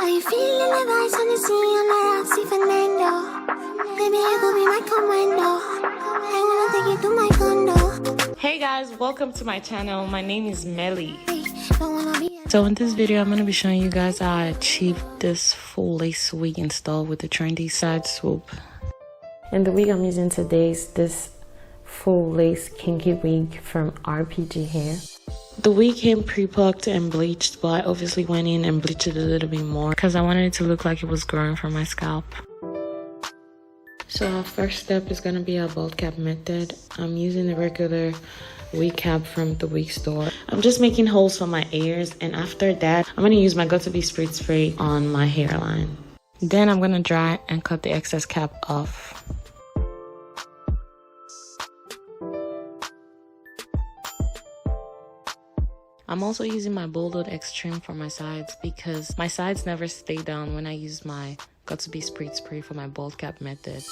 Are you feeling the vibes when you see on the Roxy Fernando? Baby, you could be my commando. I wanna take you to my condo. Hey guys, welcome to my channel. My name is Melly. Don't wanna be So in this video, I'm going to be showing you guys how I achieved this full lace wig install with the trendy side swoop. And the wig I'm using today is this full lace kinky wig from RPGhair. The wig came pre-plucked and bleached, but I obviously went in and bleached it a little bit more because I wanted it to look like it was growing from my scalp. So our first step is going to be our bald cap method. I'm using the regular wig cap from the wig store. I'm just making holes for my ears, and after that I'm going to use my Got2b spray on my hairline. Then I'm going to dry and cut the excess cap off. I'm also using my Bulldog Extreme for my sides because my sides never stay down when I use my Got2b spray for my bald cap method.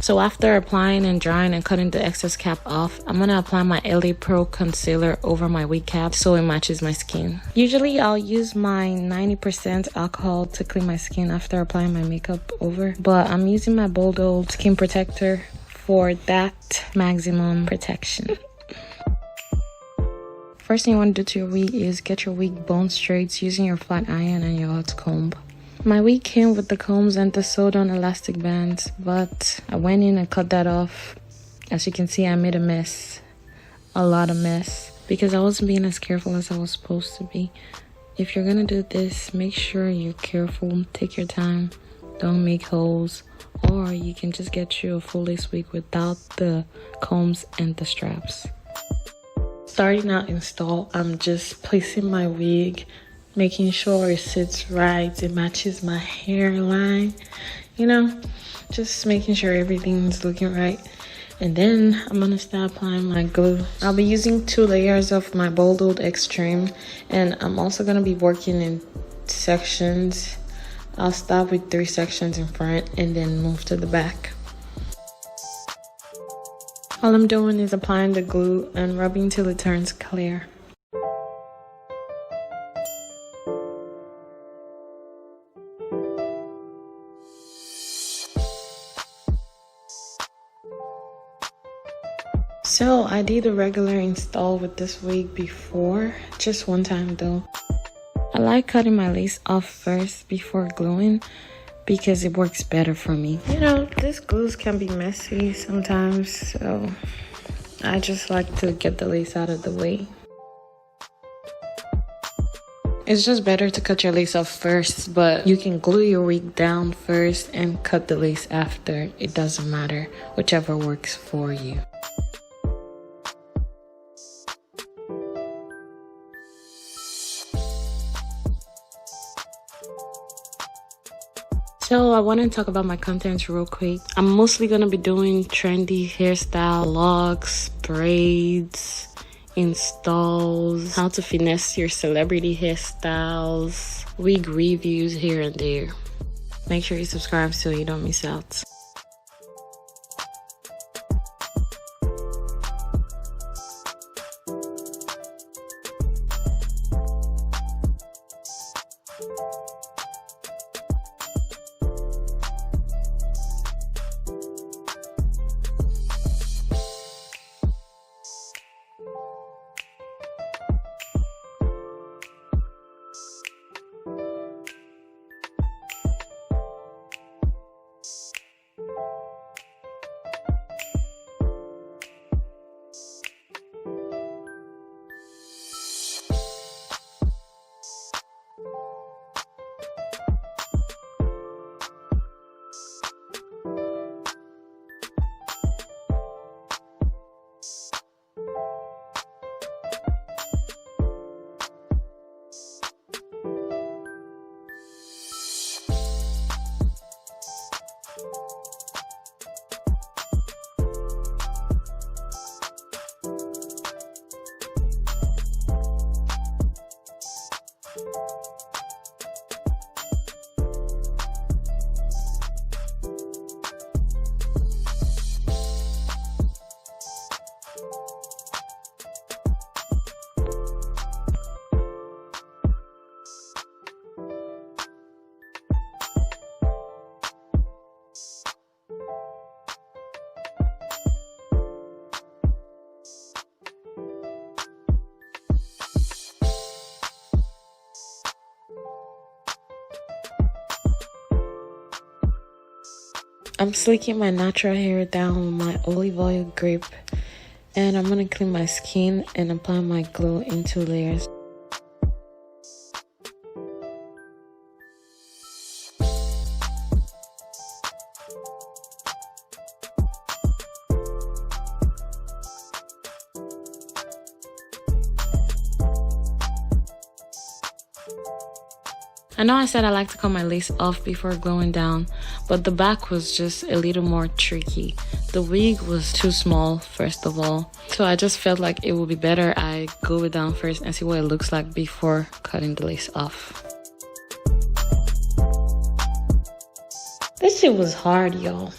So after applying and drying and cutting the excess cap off, I'm going to apply my LA Pro concealer over my wig cap so it matches my skin. Usually I'll use my 90% alcohol to clean my skin after applying my makeup over, but I'm using my Bulldog skin protector for that maximum protection. First thing you want to do to your wig is get your wig bone straight using your flat iron and your hot comb. My wig came with the combs and the sewed-on elastic bands, but I went in and cut that off. As you can see, I made a mess. A lot of mess. Because I wasn't being as careful as I was supposed to be. If you're gonna do this, make sure you're careful. Take your time. Don't make holes. Or you can just get you a full lace wig without the combs and the straps. Starting out install, I'm just placing my wig, making sure it sits right, it matches my hairline, you know, just making sure everything's looking right. And then I'm gonna start applying my glue. I'll be using 2 layers of my Bulldog Extreme, and I'm also gonna be working in sections. I'll start with 3 sections in front and then move to the back. All I'm doing is applying the glue and rubbing till it turns clear. So I did a regular install with this wig before, just one time though. I like cutting my lace off first before gluing because it works better for me. You know, this glues can be messy sometimes, so I just like to get the lace out of the way. It's just better to cut your lace off first, but you can glue your wig down first and cut the lace after. It doesn't matter, whichever works for you. So I want to talk about my contents real quick. I'm mostly going to be doing trendy hairstyle vlogs, braids, installs, how to finesse your celebrity hairstyles, wig reviews here and there. Make sure you subscribe so you don't miss out. I'm slicking my natural hair down with my olive oil grip, and I'm gonna clean my skin and apply my glue in 2 layers. I know I said I like to cut my lace off before gluing down, but the back was just a little more tricky. The wig was too small, first of all, so I just felt like it would be better I glue it down first and see what it looks like before cutting the lace off. This shit was hard, y'all.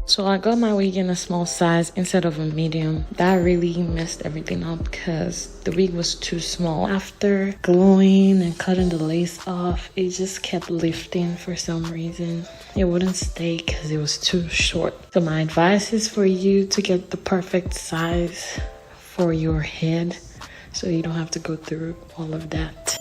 So I got my wig in a small size instead of a medium. That really messed everything up because the wig was too small. After gluing and cutting the lace off, it just kept lifting for some reason. It wouldn't stay because it was too short. So my advice is for you to get the perfect size for your head so you don't have to go through all of that.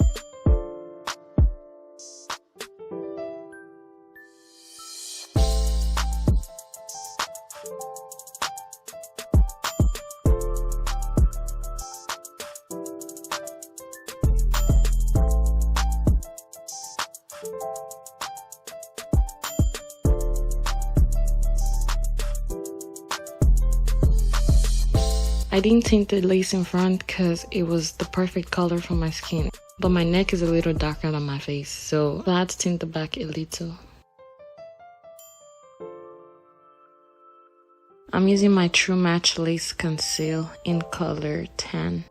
I didn't tint the lace in front because it was the perfect color for my skin. But my neck is a little darker than my face, so I had to tint the back a little. I'm using my True Match Lace Conceal in color 10.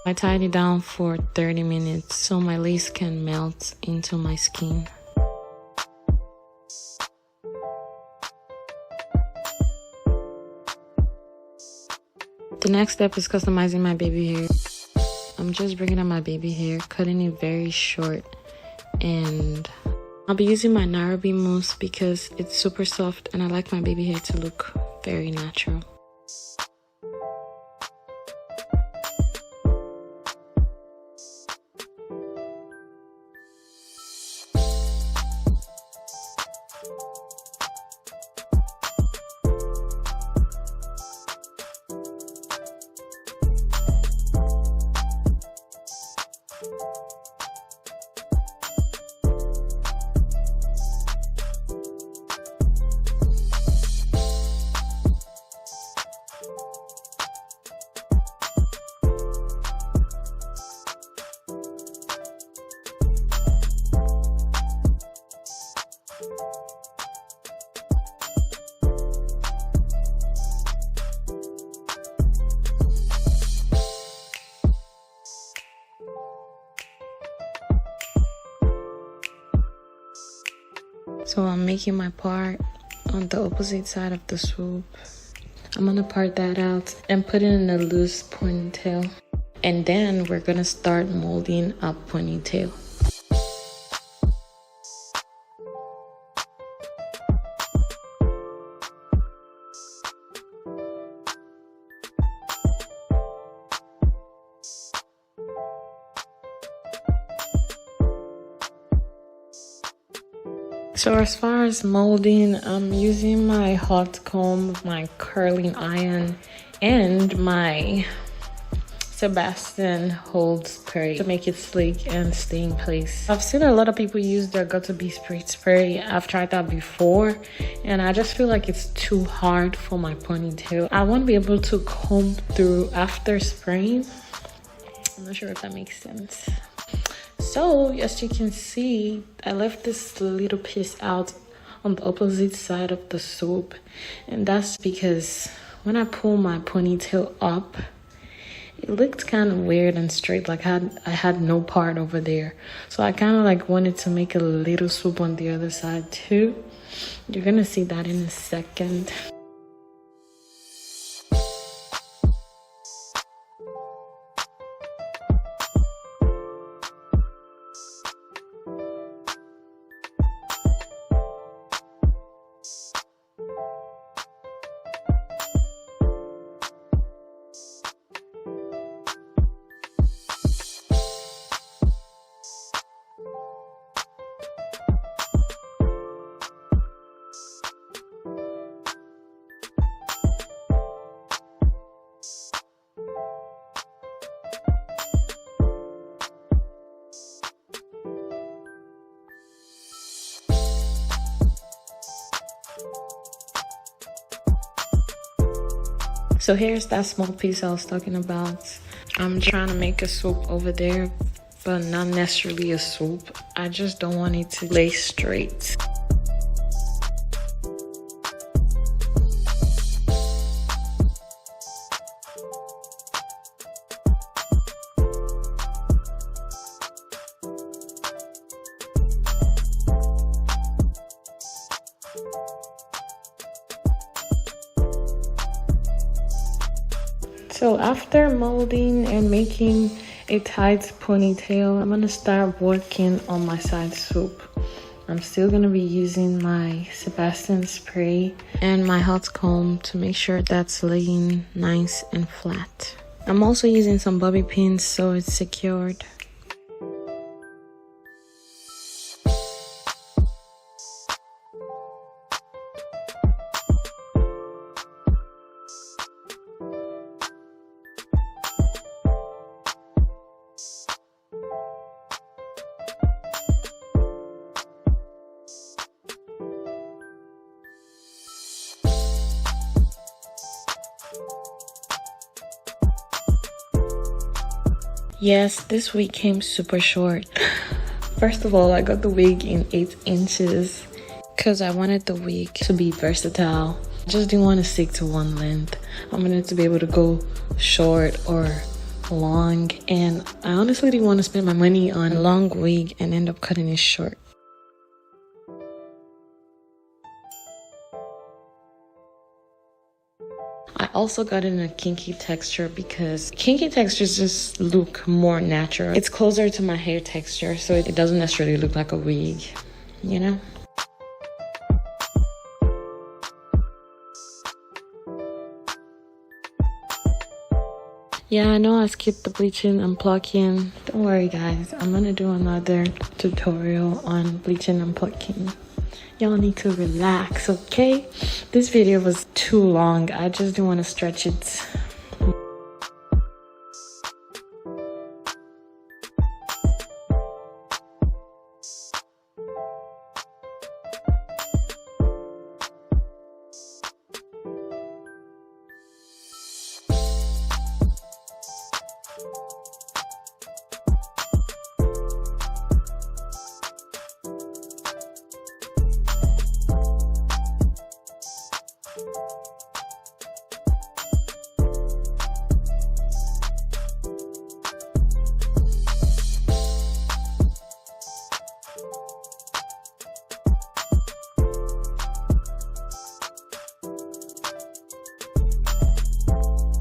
I tied it down for 30 minutes so my lace can melt into my skin. The next step is customizing my baby hair. I'm just bringing up my baby hair, cutting it very short, and I'll be using my Nairobi mousse because it's super soft and I like my baby hair to look very natural. So I'm making my part on the opposite side of the swoop. I'm gonna part that out and put it in a loose ponytail. And then we're gonna start molding a ponytail. So as far as molding, I'm using my hot comb, my curling iron, and my Sebastian hold spray to make it sleek and stay in place. I've seen a lot of people use their Gotta Be spray. I've tried that before and I just feel like it's too hard for my ponytail. I want to be able to comb through after spraying. I'm not sure if that makes sense. So as you can see, I left this little piece out on the opposite side of the swoop, and that's because when I pull my ponytail up, it looked kind of weird and straight, like I had no part over there. So I kind of like wanted to make a little swoop on the other side too. You're gonna see that in a second. So here's that small piece I was talking about. I'm trying to make a swoop over there, but not necessarily a swoop. I just don't want it to lay straight. So after molding and making a tight ponytail, I'm gonna start working on my side swoop. I'm still gonna be using my Sebastian spray and my hot comb to make sure that's laying nice and flat. I'm also using some bobby pins so it's secured. Yes, this wig came super short. First of all, I got the wig in 8 inches because I wanted the wig to be versatile. I just didn't want to stick to one length. I wanted to be able to go short or long, and I honestly didn't want to spend my money on a long wig and end up cutting it short. I also got in a kinky texture because kinky textures just look more natural. It's closer to my hair texture, so it doesn't necessarily look like a wig, you know? Yeah, I know I skipped the bleaching and plucking. Don't worry guys, I'm gonna do another tutorial on bleaching and plucking. Y'all need to relax, okay? This video was too long. I just didn't want to stretch it.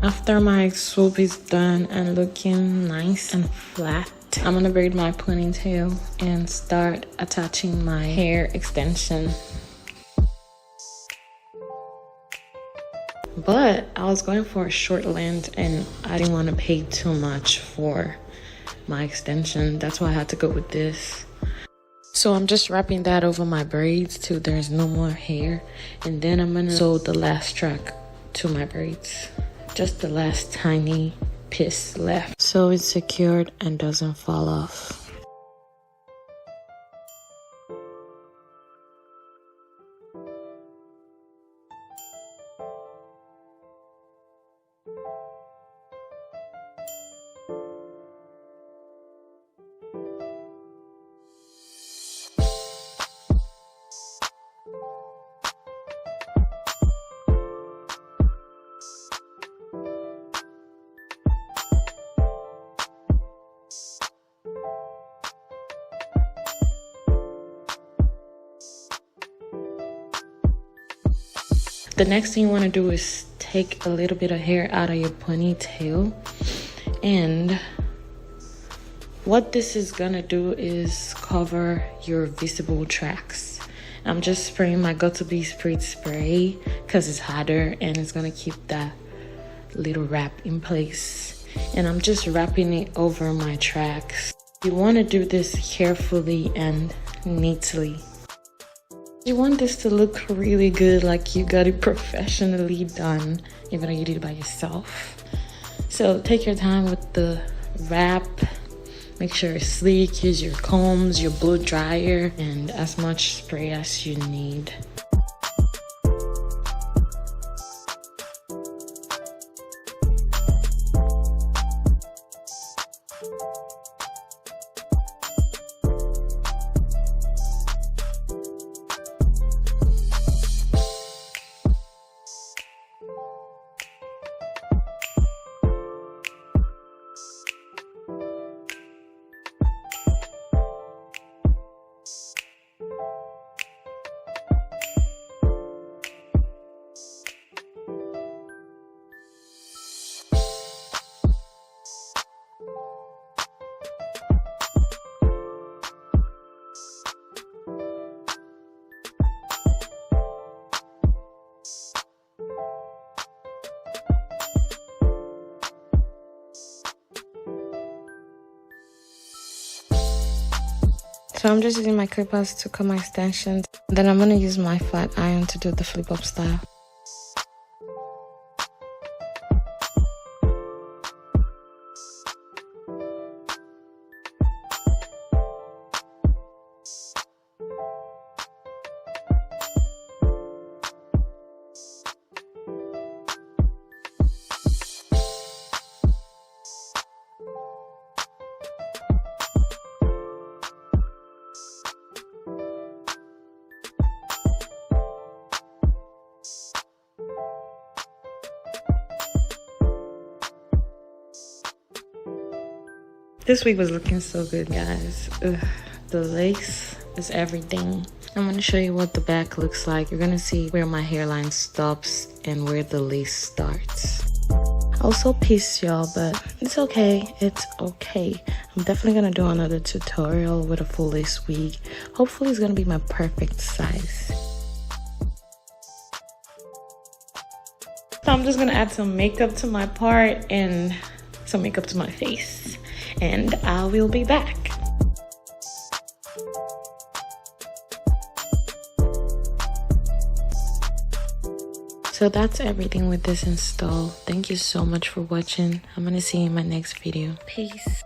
After my swoop is done and looking nice and flat, I'm gonna braid my ponytail and start attaching my hair extension. But I was going for a short length and I didn't want to pay too much for my extension. That's why I had to go with this. So I'm just wrapping that over my braids till there's no more hair, and then I'm gonna sew the last track to my braids. Just the last tiny piece left, so it's secured and doesn't fall off. The next thing you want to do is take a little bit of hair out of your ponytail, and what this is gonna do is cover your visible tracks. I'm just spraying my Got to Be Sprayed spray because it's hotter and it's gonna keep that little wrap in place, and I'm just wrapping it over my tracks. You want to do this carefully and neatly. You want this to look really good, like you got it professionally done, even though you did it by yourself. So take your time with the wrap. Make sure it's sleek. Use your combs, your blow dryer, and as much spray as you need. So I'm just using my clippers to cut my extensions. Then I'm gonna use my flat iron to do the flip up style. This wig was looking so good, guys. Ugh, the lace is everything. I'm gonna show you what the back looks like. You're gonna see where my hairline stops and where the lace starts. I was so pissed, y'all, but it's okay. It's okay. I'm definitely gonna do another tutorial with a full lace wig. Hopefully it's gonna be my perfect size. So I'm just gonna add some makeup to my part and some makeup to my face. And I will be back. So that's everything with this install. Thank you so much for watching. I'm gonna see you in my next video. Peace.